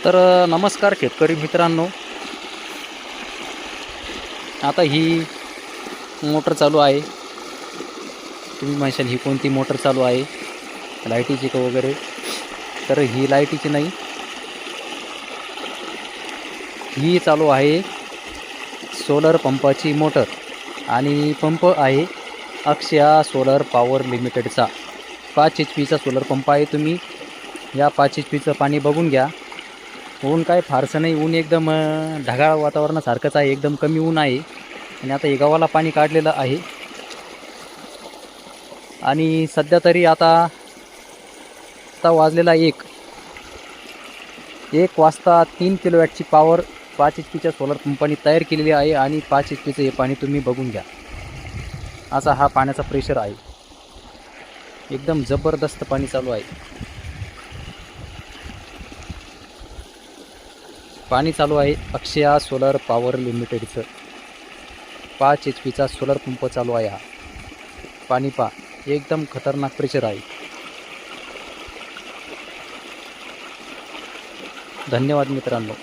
तर नमस्कार शेतकरी मित्रांनो. आता ही मोटर चालू आहे. तुम्ही म्हणशाल ही कोणती मोटर चालू आहे, लाईटीची का वगैरे? तर ही लाईटीची नाही, ही चालू आहे सोलर पंपाची मोटर. आणि पंप आहे अक्षया सोलर पॉवर लिमिटेडचा. 5 HP सोलर पंप आहे. तुम्ही या 5 HP पाणी बघून घ्या. ऊन काय फारसं नाही, ऊन एकदम ढगाळ वातावरणासारखंच आहे, एकदम कमी ऊन आहे. आणि आता हे गव्हाला पाणी काढलेलं आहे. आणि सध्या तरी आता वाजलेला 1 वाजता 3 किलोवॅटची पॉवर 5 HP सोलर पंपाने तयार केलेली आहे. आणि 5 HP हे पाणी तुम्ही बघून घ्या. असा हा पाण्याचा प्रेशर आहे, एकदम जबरदस्त पाणी चालू आहे. पाणी चालू आहे अक्षया सोलर पॉवर लिमिटेडचं. 5 HP सोलर पंप चालू आहे. हा पाणी पहा, एकदम खतरनाक प्रेशर आहे. धन्यवाद मित्रांनो.